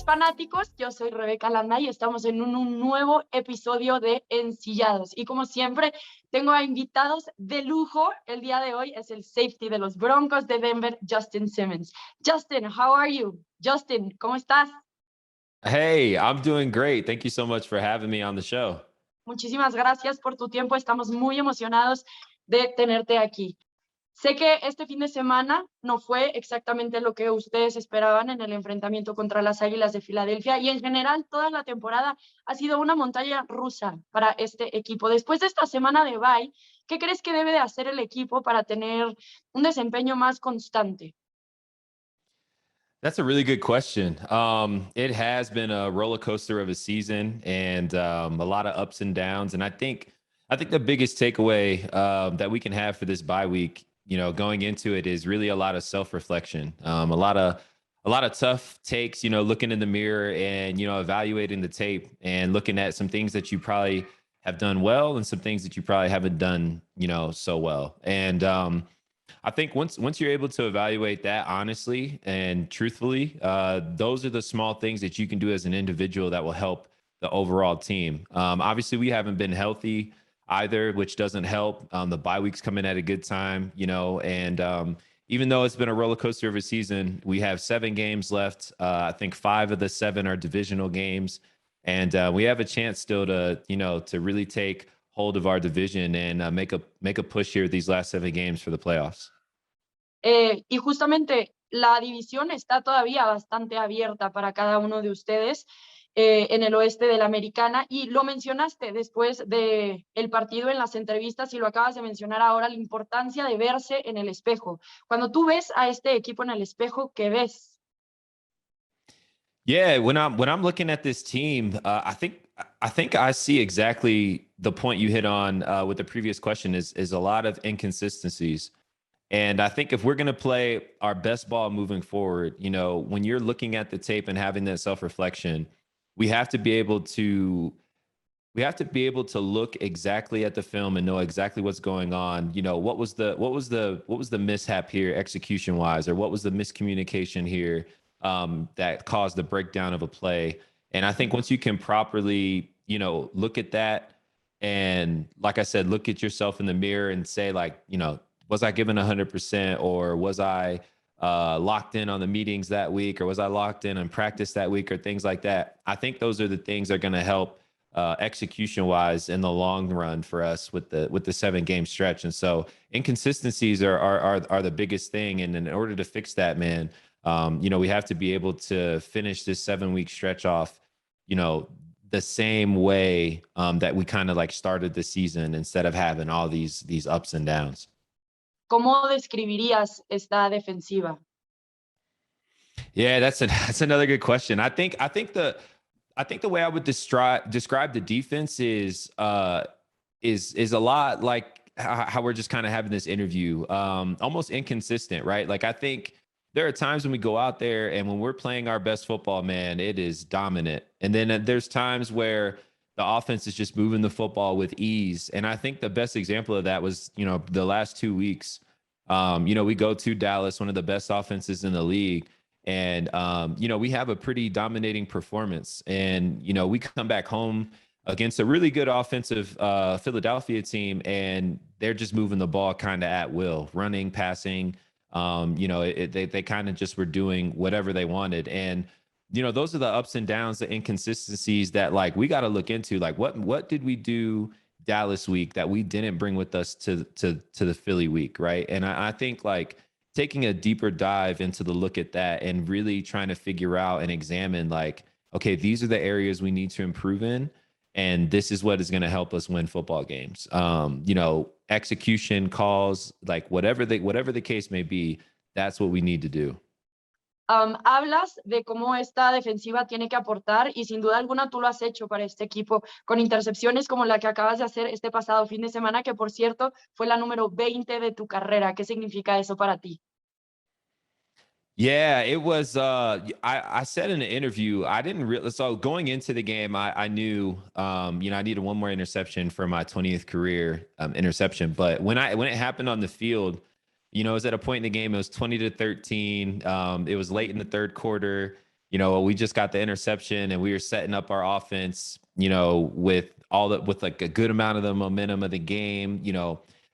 Saludos fanáticos, yo soy Rebeca Landa y estamos en un nuevo episodio de Ensillados. Y como siempre, tengo a invitados de lujo. El día de hoy es el safety de los Broncos de Denver, Justin Simmons. Justin, how are you? Justin, ¿cómo estás? Hey, I'm doing great. Thank you so much for having me on the show. Muchísimas gracias por tu tiempo. Estamos muy emocionados de tenerte aquí. Sé que este fin de semana no fue exactamente lo que ustedes esperaban en el enfrentamiento contra las Águilas de Filadelfia y en general toda la temporada ha sido una montaña rusa para este equipo. Después de esta semana de bye, ¿qué crees que debe de hacer el equipo para tener un desempeño más constante? That's a really good question. It has been a roller coaster of a season and a lot of ups and downs. And I think the biggest takeaway that we can have for this bye week, going into it, is really a lot of self reflection, a lot of tough takes. Looking in the mirror and evaluating the tape and looking at some things that you probably have done well and some things that you probably haven't done, so well. And I think once you're able to evaluate that honestly and truthfully, those are the small things that you can do as an individual that will help the overall team. Obviously, we haven't been healthy either, which doesn't help. The bye week's coming at a good time, and even though it's been a roller coaster of a season, we have 7 games left. I think 5 of the 7 are divisional games, and we have a chance still to really take hold of our division and make a push here these last 7 games for the playoffs. Y justamente la división está todavía bastante abierta para cada uno de ustedes en el oeste de la Americana. Y lo mencionaste después del partido en las entrevistas y lo acabas de mencionar ahora, la importancia de verse en el espejo. Cuando tú ves a este equipo en el espejo, ¿qué ves? Yeah, when I'm looking at this team, I think I see exactly the point you hit on with the previous question is a lot of inconsistencies. And I think if we're going to play our best ball moving forward, when you're looking at the tape and having that self-reflection, we have to be able to we have to be able to look exactly at the film and know exactly what's going on. What was the mishap here execution wise, or what was the miscommunication here that caused the breakdown of a play. And I think once you can properly, look at that and, like I said, look at yourself in the mirror and say, like, was I given 100%, or was I locked in on the meetings that week, or was I locked in practice that week, or things like that. I think those are the things that are going to help execution wise in the long run for us with the 7 game stretch. And so inconsistencies are the biggest thing. And in order to fix that, man, we have to be able to finish this 7 week stretch off, the same way that we kind of like started the season, instead of having all these ups and downs. ¿Cómo describirías esta defensiva? Yeah, that's another good question. I think the way I would describe the defense is a lot like how we're just kind of having this interview, almost inconsistent, right? Like, I think there are times when we go out there and when we're playing our best football, man, it is dominant. And then there's times where the offense is just moving the football with ease. And I think the best example of that was, the last 2 weeks. We go to Dallas, one of the best offenses in the league. And, we have a pretty dominating performance. And, we come back home against a really good offensive Philadelphia team, and they're just moving the ball kind of at will, running, passing. They kind of just were doing whatever they wanted. And, those are the ups and downs, the inconsistencies that, like, we got to look into. Like, what did we do Dallas week that we didn't bring with us to the Philly week, right? And I think, like, taking a deeper dive into the look at that and really trying to figure out and examine, like, okay, these are the areas we need to improve in, and this is what is going to help us win football games. Execution calls, like, whatever the case may be, that's what we need to do. Hablas de cómo esta defensiva tiene que aportar y sin duda alguna tú lo has hecho para este equipo con intercepciones como la que acabas de hacer este pasado fin de semana, que por cierto fue la número 20 de tu carrera. ¿Qué significa eso para ti? Yeah, it was. I said in the interview, I didn't really. So going into the game, I knew, I needed one more interception for my 20th career interception. But when it happened on the field, it was at a point in the game. It was 20-13. It was late in the third quarter, we just got the interception and we were setting up our offense, with like a good amount of the momentum of the game,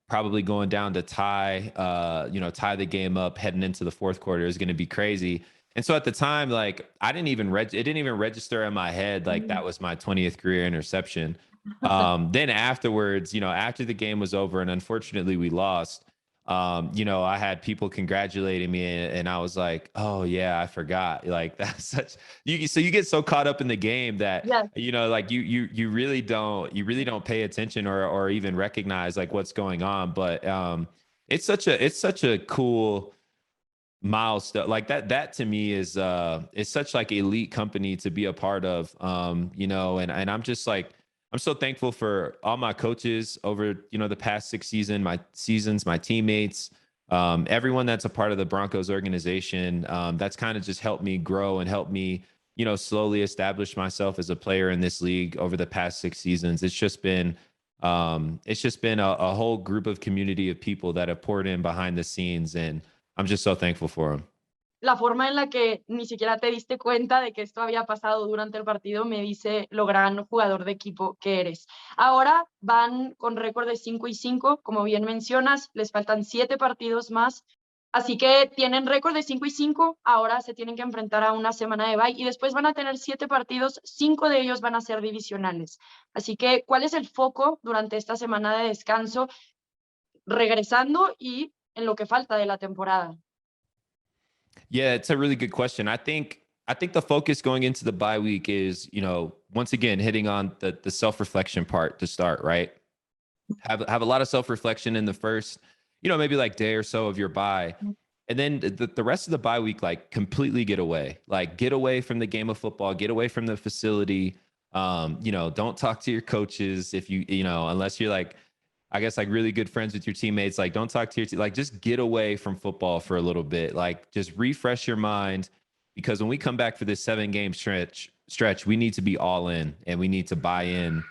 probably going down to tie the game up heading into the fourth quarter is going to be crazy. And so at the time, like I didn't even it didn't even register in my head like that was my 20th career interception. Then afterwards, after the game was over and unfortunately we lost, I had people congratulating me and I was like, oh yeah, I forgot. Like that's so you get so caught up in the game that, Yes. like you really don't pay attention or even recognize like what's going on. But it's such a cool milestone. Like that to me is such like elite company to be a part of. And I'm just like, I'm so thankful for all my coaches over, the past 6 seasons, my teammates, everyone that's a part of the Broncos organization. That's kind of just helped me grow and helped me, slowly establish myself as a player in this league over the past 6 seasons. It's just been a whole group of community of people that have poured in behind the scenes, and I'm just so thankful for them. La forma en la que ni siquiera te diste cuenta de que esto había pasado durante el partido me dice lo gran jugador de equipo que eres. Ahora van con récord de 5-5, como bien mencionas, les faltan 7 partidos más, así que tienen récord de 5-5, ahora se tienen que enfrentar a una semana de bye y después van a tener 7 partidos, 5 de ellos van a ser divisionales. Así que, ¿cuál es el foco durante esta semana de descanso, regresando y en lo que falta de la temporada? Yeah, it's a really good question. I think the focus going into the bye week is, once again hitting on the self-reflection part to start, right? Have a lot of self-reflection in the first, maybe like day or so of your bye. And then the rest of the bye week, like completely get away. Like get away from the game of football, get away from the facility. Don't talk to your coaches if unless you're like, I guess like really good friends with your teammates. Like don't talk to your like just get away from football for a little bit. Like just refresh your mind, because when we come back for this 7-game stretch, we need to be all in and we need to buy in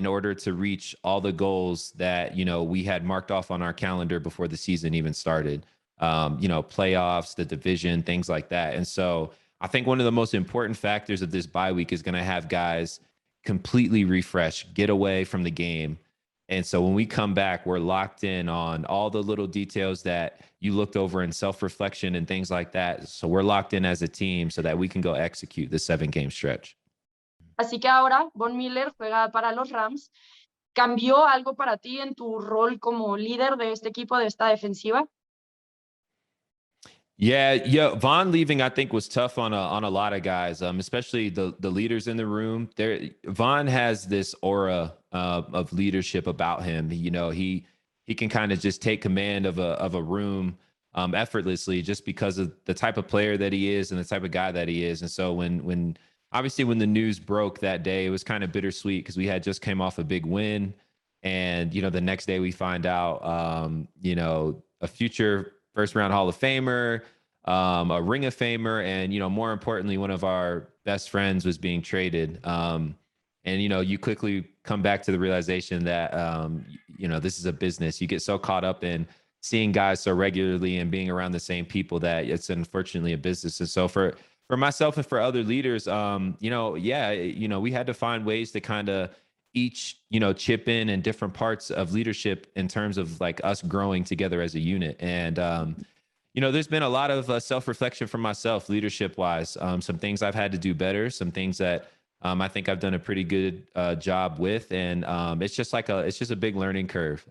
order to reach all the goals that we had marked off on our calendar before the season even started. Playoffs, the division, things like that. And so I think one of the most important factors of this bye week is going to have guys completely refresh, get away from the game. And so when we come back, we're locked in on all the little details that you looked over in self-reflection and things like that. So we're locked in as a team so that we can go execute the 7-game stretch. Así que ahora Von Miller juega para los Rams. ¿Cambió algo para ti en tu rol como líder de este equipo, de esta defensiva? Yeah. Vaughn leaving, I think, was tough on a lot of guys, especially the leaders in the room. Vaughn has this aura of leadership about him. He can kind of just take command of a room effortlessly, just because of the type of player that he is and the type of guy that he is. And so when the news broke that day, it was kind of bittersweet because we had just came off a big win, and the next day we find out a future first round Hall of Famer, a Ring of Famer, and more importantly, one of our best friends was being traded. And you quickly come back to the realization that this is a business. You get so caught up in seeing guys so regularly and being around the same people that it's unfortunately a business. And so for myself and for other leaders, we had to find ways to kind of each chip in different parts of leadership in terms of like us growing together as a unit. And there's been a lot of self-reflection from myself leadership wise. Some things I've had to do better, some things that I think I've done a pretty good job with, and it's just a big learning curve.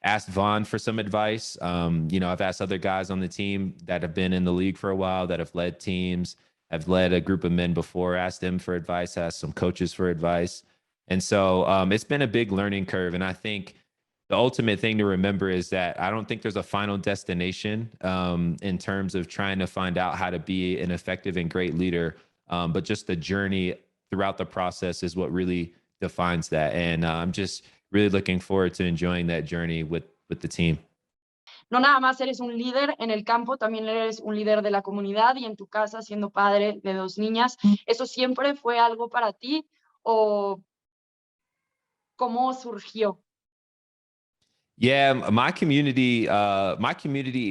Asked Vaughn for some advice. I've asked other guys on the team that have been in the league for a while, that have led teams, have led a group of men before, asked them for advice, asked some coaches for advice. And so it's been a big learning curve. And I think the ultimate thing to remember is that I don't think there's a final destination in terms of trying to find out how to be an effective and great leader. But just the journey throughout the process is what really defines that. And I'm just really looking forward to enjoying that journey with the team. No nada más eres un líder en el campo, también eres un líder de la comunidad y en tu casa siendo padre de 2 niñas. ¿Eso siempre fue algo para ti o cómo surgió? Yeah, my community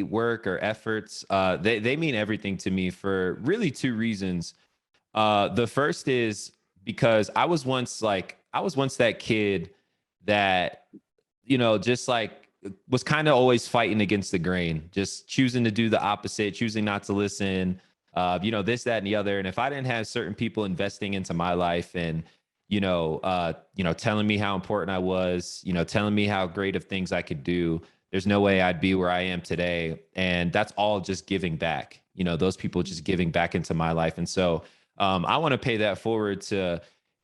work or efforts, they mean everything to me for really two reasons. The first is because I was once that kid that, just like was kind of always fighting against the grain, just choosing to do the opposite, choosing not to listen, this, that, and the other. And if I didn't have certain people investing into my life and, telling me how important I was, telling me how great of things I could do, there's no way I'd be where I am today. And that's all just giving back, those people just giving back into my life. And so I want to pay that forward to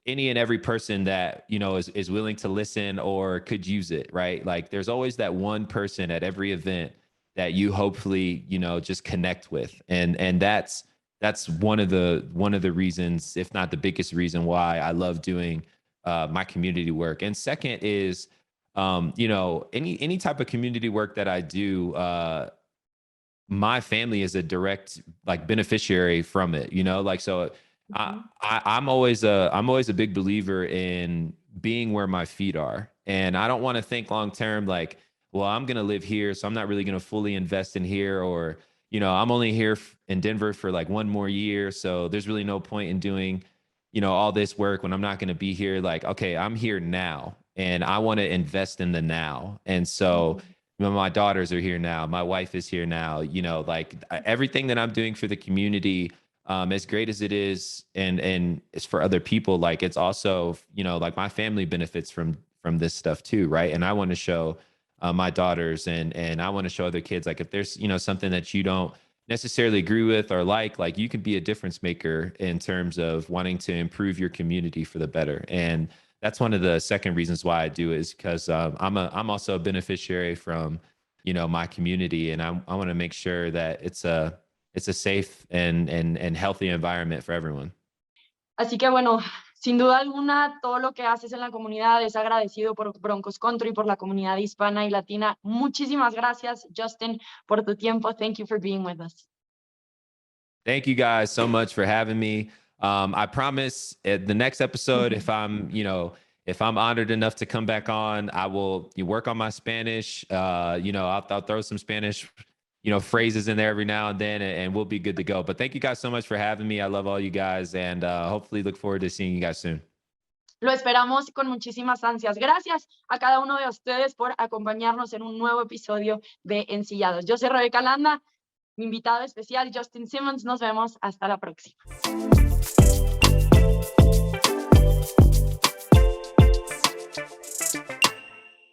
any and every person that is willing to listen or could use it, right? Like there's always that one person at every event that you hopefully just connect with, and that's one of the reasons, if not the biggest reason, why I love doing my community work. And second is any type of community work that I do, my family is a direct like beneficiary from it, like so Ujú. I'm always a big believer in being where my feet are. And I don't want to think long term like, well, I'm going to live here, so I'm not really going to fully invest in here, or I'm only here in Denver for like one more year, so there's really no point in doing all this work when I'm not going to be here. Like, okay, I'm here now and I want to invest in the now. And so Ujú. my daughters are here now, my wife is here now, like everything that I'm doing for the community, as great as it is, and it's for other people, like it's also like my family benefits from this stuff too, right? And I want to show my daughters, and I want to show other kids, like if there's something that you don't necessarily agree with or like you can be a difference maker in terms of wanting to improve your community for the better. And that's one of the second reasons why I do it, is because I'm also a beneficiary from my community, and I want to make sure that it's a safe and healthy environment for everyone. Así que bueno, sin duda alguna, todo lo que haces en la comunidad es agradecido por Broncos Country, por la comunidad hispana y latina. Muchísimas gracias, Justin, por tu tiempo. Thank you for being with us. Thank you guys so much for having me. I promise at the next episode, if I'm honored enough to come back on, I will work on my Spanish. I'll throw some Spanish, phrases in there every now and then, and we'll be good to go. But thank you guys so much for having me. I love all you guys, and hopefully look forward to seeing you guys soon. Lo esperamos con muchísimas ansias. Gracias a cada uno de ustedes por acompañarnos en un nuevo episodio de Ensillados. Yo soy Rebeca Landa, mi invitado especial, Justin Simmons. Nos vemos hasta la próxima.